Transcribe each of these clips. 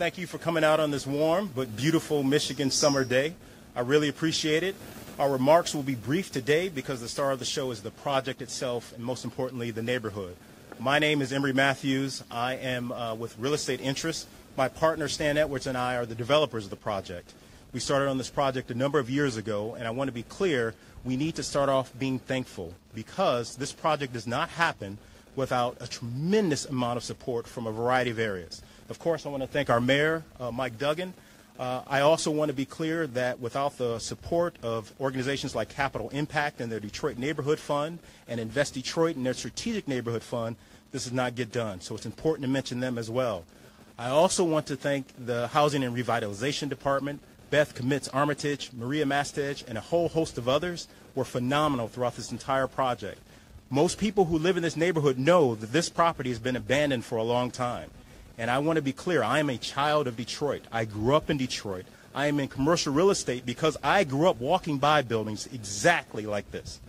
Thank you for coming out on this warm but beautiful Michigan summer day. I really appreciate it. Our remarks will be brief today because the star of the show is the project itself and, most importantly, the neighborhood. My name is Emory Matthews. I am with Real Estate Interests. My partner, Stan Edwards, and I are the developers of the project. We started on this project a number of years ago, and I want to be clear, we need to start off being thankful because this project does not happen without a tremendous amount of support from a variety of areas. Of course, I want to thank our mayor, Mike Duggan. I also want to be clear that without the support of organizations like Capital Impact and their Detroit Neighborhood Fund and Invest Detroit and their Strategic Neighborhood Fund, this does not get done. So it's important to mention them as well. I also want to thank the Housing and Revitalization Department. Beth Kamitz-Armitage, Maria Mastej, and a whole host of others were phenomenal throughout this entire project. Most people who live in this neighborhood know that this property has been abandoned for a long time. And I want to be clear, I am a child of Detroit. I grew up in Detroit. I am in commercial real estate because I grew up walking by buildings exactly like this.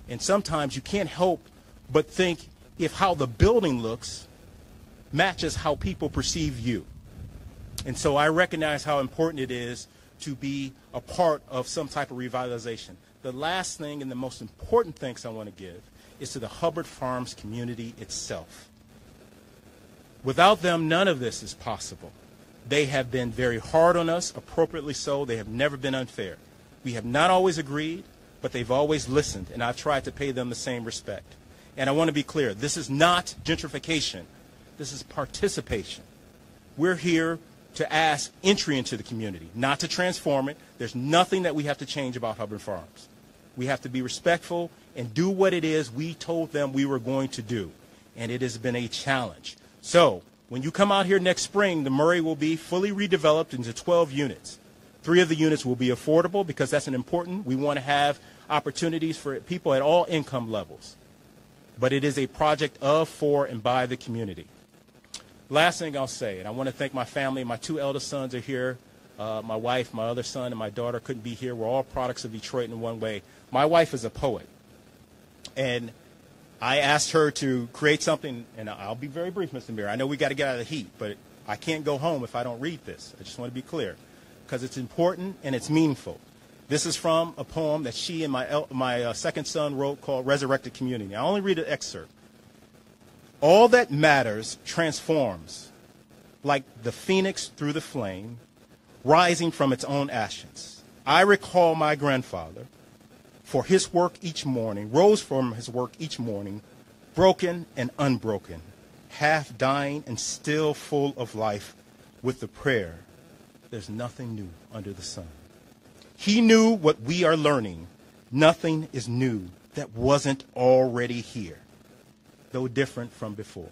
And sometimes you can't help but think if how the building looks matches how people perceive you. And so I recognize how important it is to be a part of some type of revitalization. The last thing and the most important thanks I want to give is to the Hubbard Farms community itself. Without them, none of this is possible. They have been very hard on us, appropriately so. They have never been unfair. We have not always agreed, but they've always listened, and I've tried to pay them the same respect. And I want to be clear, this is not gentrification. This is participation. We're here to ask entry into the community, not to transform it. There's nothing that we have to change about Hubbard Farms. We have to be respectful and do what it is we told them we were going to do. And it has been a challenge. So when you come out here next spring, the Murray will be fully redeveloped into 12 units. 3 of the units will be affordable because that's an important. We want to have opportunities for people at all income levels. But it is a project of, for, and by the community. Last thing I'll say, and I want to thank my family. My 2 eldest sons are here. My wife, my other son, and my daughter couldn't be here. We're all products of Detroit in one way. My wife is a poet. And I asked her to create something, and I'll be very brief, Mr. Mayor. I know we got to get out of the heat, but I can't go home if I don't read this. I just want to be clear, because it's important and it's meaningful. This is from a poem that she and my second son wrote called Resurrected Community. I only read an excerpt. All that matters transforms, like the phoenix through the flame, rising from its own ashes. I recall my grandfather, for his work each morning, rose from his work each morning, broken and unbroken, half dying and still full of life, with the prayer, there's nothing new under the sun. He knew what we are learning. Nothing is new that wasn't already here, though different from before.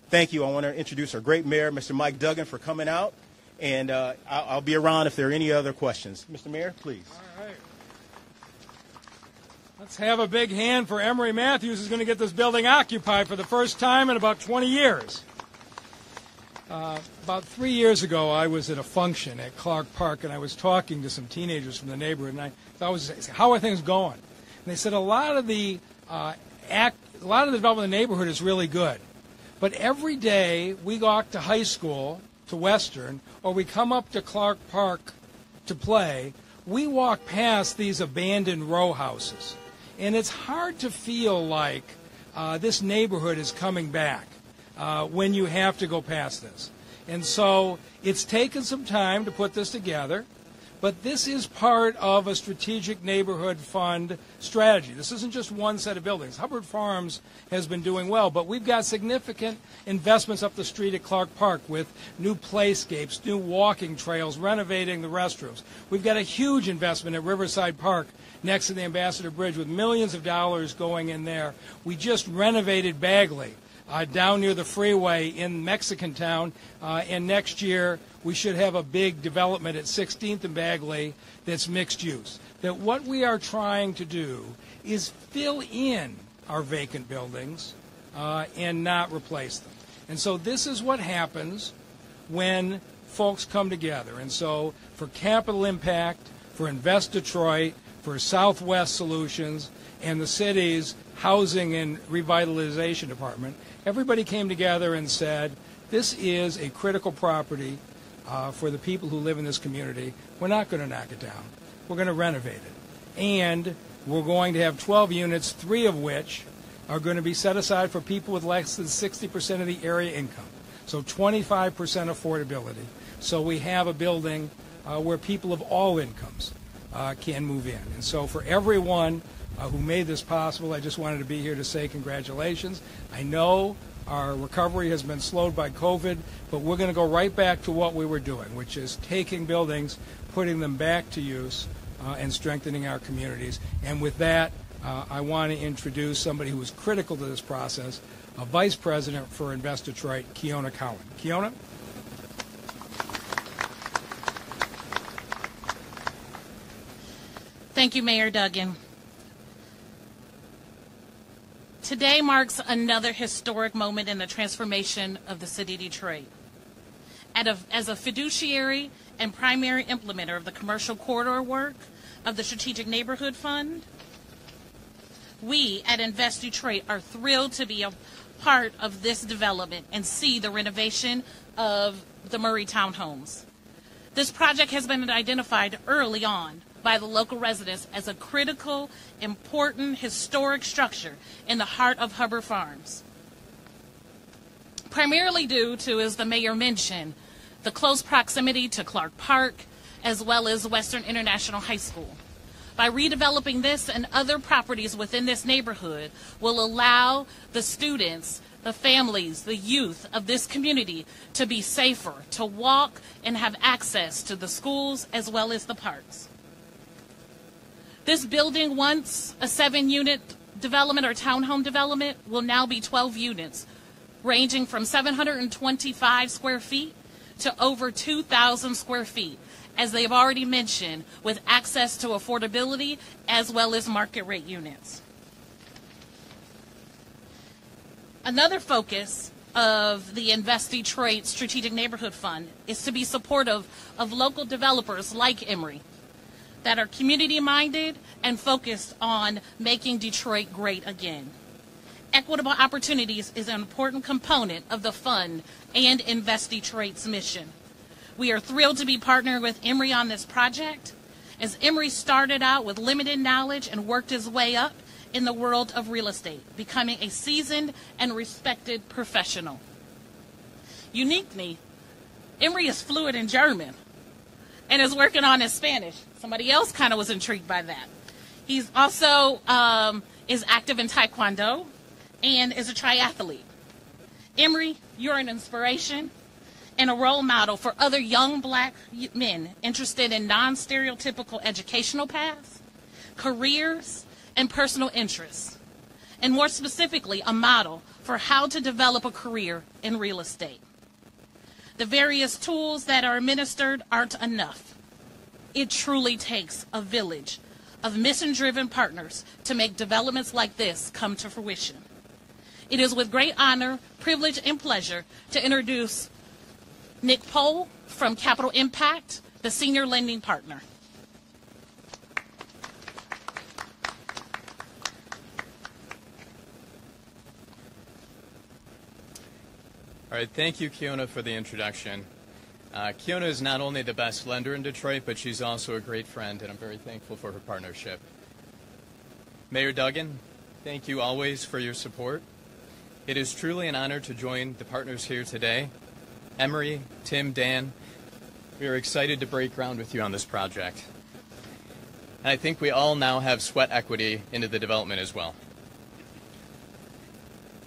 Thank you. I want to introduce our great mayor, Mr. Mike Duggan, for coming out. And I'll be around if there are any other questions. Mr. Mayor, please. All right. Let's have a big hand for Emory Matthews, who's going to get this building occupied for the first time in about 20 years. About 3 years ago, I was at a function at Clark Park, and I was talking to some teenagers from the neighborhood, and I thought, how are things going? And they said a lot of the development in the neighborhood is really good. But every day we walk to high school, to Western, or we come up to Clark Park to play, we walk past these abandoned row houses. And it's hard to feel like this neighborhood is coming back when you have to go past this. And so it's taken some time to put this together. But this is part of a strategic neighborhood fund strategy. This isn't just one set of buildings. Hubbard Farms has been doing well, but we've got significant investments up the street at Clark Park with new playscapes, new walking trails, renovating the restrooms. We've got a huge investment at Riverside Park next to the Ambassador Bridge with millions of dollars going in there. We just renovated Bagley down near the freeway in Mexican Town, and next year we should have a big development at 16th and Bagley that's mixed use. That what we are trying to do is fill in our vacant buildings and not replace them. And so this is what happens when folks come together. And so for Capital Impact, for Invest Detroit, for Southwest Solutions, and the city's Housing and Revitalization Department, everybody came together and said, this is a critical property for the people who live in this community, we're not going to knock it down. We're going to renovate it. And we're going to have 12 units, 3 of which are going to be set aside for people with less than 60% of the area income. So 25% affordability. So we have a building where people of all incomes can move in. And so for everyone who made this possible, I just wanted to be here to say congratulations. I know our recovery has been slowed by COVID, but we're going to go right back to what we were doing, which is taking buildings, putting them back to use, and strengthening our communities. And with that, I want to introduce somebody who was critical to this process, a Vice President for Invest Detroit, Keona Cowan. Keona? Thank you, Mayor Duggan. Today marks another historic moment in the transformation of the city of Detroit. As a fiduciary and primary implementer of the commercial corridor work of the Strategic Neighborhood Fund, we at Invest Detroit are thrilled to be a part of this development and see the renovation of the Murray Townhomes. This project has been identified early on by the local residents as a critical, important, historic structure in the heart of Hubbard Farms. Primarily due to, as the mayor mentioned, the close proximity to Clark Park, as well as Western International High School. By redeveloping this and other properties within this neighborhood will allow the students, the families, the youth of this community to be safer, to walk and have access to the schools as well as the parks. This building, once a 7-unit development or townhome development, will now be 12 units, ranging from 725 square feet to over 2,000 square feet, as they've already mentioned, with access to affordability as well as market rate units. Another focus of the Invest Detroit Strategic Neighborhood Fund is to be supportive of local developers like Emory that are community-minded and focused on making Detroit great again. Equitable opportunities is an important component of the fund and Invest Detroit's mission. We are thrilled to be partnering with Emory on this project, as Emory started out with limited knowledge and worked his way up in the world of real estate, becoming a seasoned and respected professional. Uniquely, Emory is fluent in German and is working on his Spanish. Somebody else kind of was intrigued by that. He's also is active in Taekwondo and is a triathlete. Emory, you're an inspiration and a role model for other young black men interested in non-stereotypical educational paths, careers, and personal interests, and more specifically, a model for how to develop a career in real estate. The various tools that are administered aren't enough. It truly takes a village of mission-driven partners to make developments like this come to fruition. It is with great honor, privilege, and pleasure to introduce Nick Pohl from Capital Impact, the senior lending partner. All right, thank you, Keona, for the introduction. Keona is not only the best lender in Detroit, but she's also a great friend, and I'm very thankful for her partnership. Mayor Duggan, thank you always for your support. It is truly an honor to join the partners here today. Emory, Tim, Dan, we are excited to break ground with you on this project. And I think we all now have sweat equity into the development as well.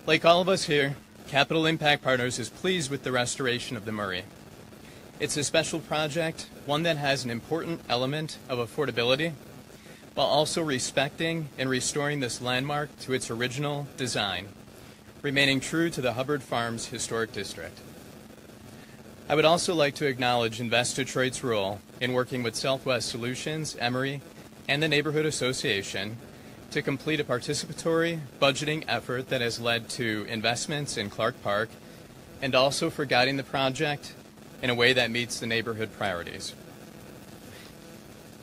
Like all of us here, Capital Impact Partners is pleased with the restoration of the Murray. It's a special project, one that has an important element of affordability, while also respecting and restoring this landmark to its original design, remaining true to the Hubbard Farms Historic District. I would also like to acknowledge Invest Detroit's role in working with Southwest Solutions, Emory, and the Neighborhood Association to complete a participatory budgeting effort that has led to investments in Clark Park, and also for guiding the project in a way that meets the neighborhood priorities.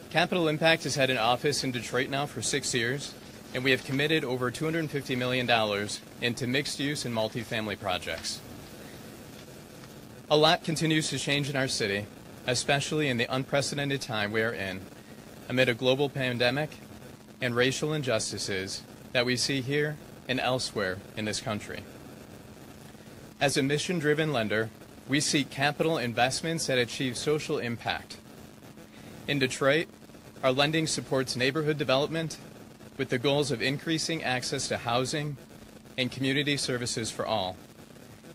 Capital Impact has had an office in Detroit now for 6 years, and we have committed over $250 million into mixed-use and multifamily projects. A lot continues to change in our city, especially in the unprecedented time we are in, amid a global pandemic and racial injustices that we see here and elsewhere in this country. As a mission-driven lender, we seek capital investments that achieve social impact. In Detroit, our lending supports neighborhood development with the goals of increasing access to housing and community services for all,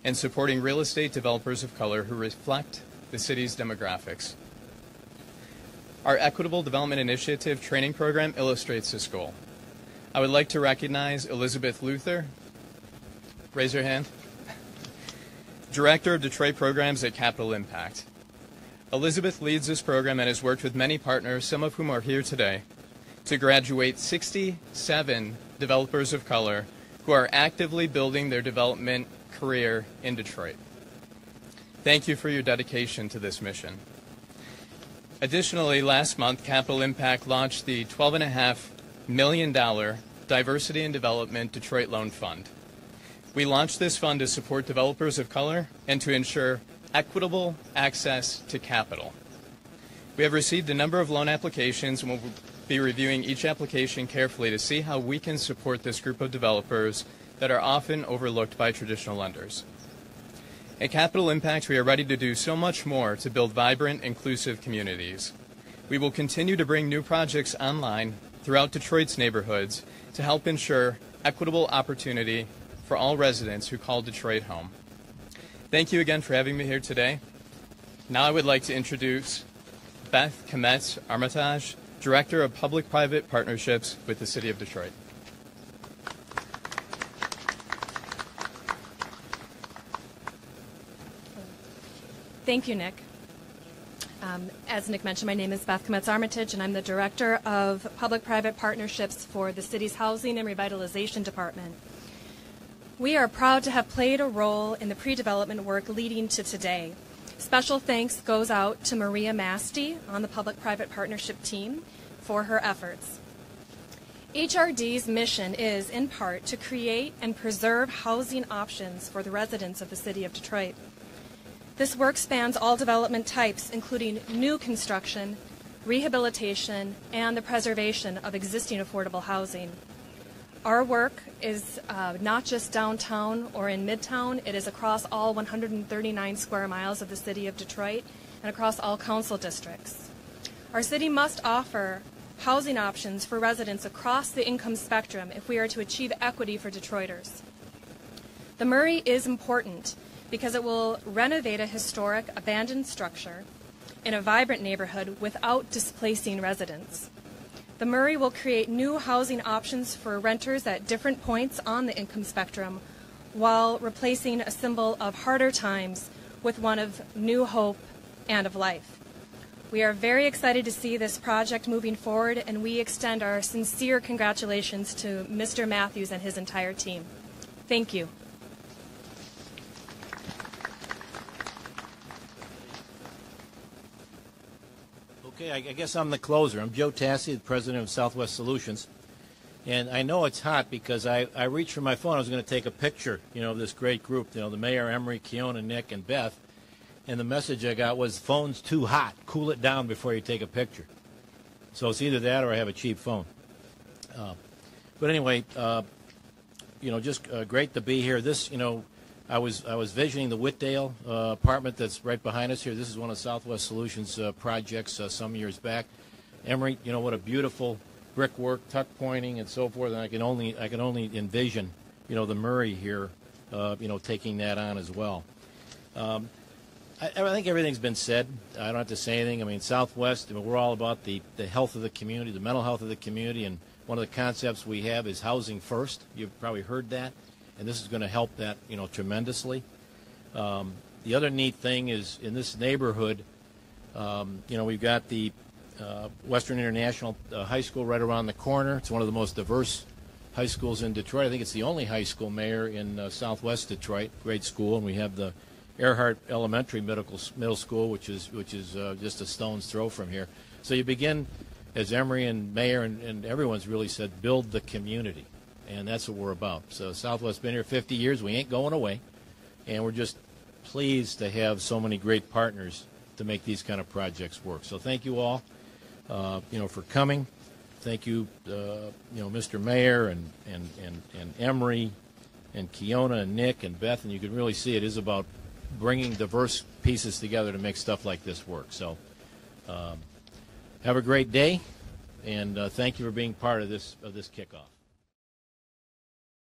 and supporting real estate developers of color who reflect the city's demographics. Our Equitable Development Initiative training program illustrates this goal. I would like to recognize Elizabeth Luther, raise your hand, Director of Detroit Programs at Capital Impact. Elizabeth leads this program and has worked with many partners, some of whom are here today, to graduate 67 developers of color who are actively building their development career in Detroit. Thank you for your dedication to this mission. Additionally, last month, Capital Impact launched the $12.5 million Diversity and Development Detroit Loan Fund. We launched this fund to support developers of color and to ensure equitable access to capital. We have received a number of loan applications and will be reviewing each application carefully to see how we can support this group of developers that are often overlooked by traditional lenders. At Capital Impact, we are ready to do so much more to build vibrant, inclusive communities. We will continue to bring new projects online throughout Detroit's neighborhoods to help ensure equitable opportunity for all residents who call Detroit home. Thank you again for having me here today. Now I would like to introduce Beth Kometz Armitage, Director of Public-Private Partnerships with the City of Detroit. Thank you, Nick. As Nick mentioned, my name is Beth Kometz Armitage, and I'm the Director of Public-Private Partnerships for the city's Housing and Revitalization Department. We are proud to have played a role in the pre-development work leading to today. Special thanks goes out to Maria Masti on the Public-Private Partnership team for her efforts. HRD's mission is, in part, to create and preserve housing options for the residents of the City of Detroit. This work spans all development types, including new construction, rehabilitation, and the preservation of existing affordable housing. Our work is not just downtown or in Midtown, it is across all 139 square miles of the City of Detroit and across all council districts. Our city must offer housing options for residents across the income spectrum if we are to achieve equity for Detroiters. The Murray is important because it will renovate a historic abandoned structure in a vibrant neighborhood without displacing residents. The Murray will create new housing options for renters at different points on the income spectrum while replacing a symbol of harder times with one of new hope and of life. We are very excited to see this project moving forward, and we extend our sincere congratulations to Mr. Matthews and his entire team. Thank you. Okay, I guess I'm the closer. I'm Joe Tassi, the president of Southwest Solutions. And I know it's hot because I reached for my phone. I was going to take a picture, of this great group, the mayor, Emery, Keona, Nick, and Beth. And the message I got was, phone's too hot. Cool it down before you take a picture. So it's either that or I have a cheap phone. But anyway, just great to be here. This, I was visioning the Whitdale apartment that's right behind us here. This is one of Southwest Solutions projects some years back. Emery, what a beautiful brickwork, tuck pointing, and so forth. And I can only envision, the Murray here, taking that on as well. I think everything's been said. I don't have to say anything. I mean, Southwest, we're all about the health of the community, the mental health of the community, and one of the concepts we have is housing first. You've probably heard that. And this is going to help that, tremendously. The other neat thing is in this neighborhood, we've got the Western International High School right around the corner. It's one of the most diverse high schools in Detroit. I think it's the only high school, Mayor, in Southwest Detroit. Great school, and we have the Earhart Elementary Middle School, which is just a stone's throw from here. So you begin, as Emery and Mayor and everyone's really said, build the community. And that's what we're about. So Southwest's been here 50 years. We ain't going away. And we're just pleased to have so many great partners to make these kind of projects work. So thank you all, for coming. Thank you, Mr. Mayor and Emery and Kiona and Nick and Beth, and you can really see it is about bringing diverse pieces together to make stuff like this work. So have a great day, and thank you for being part of this kickoff.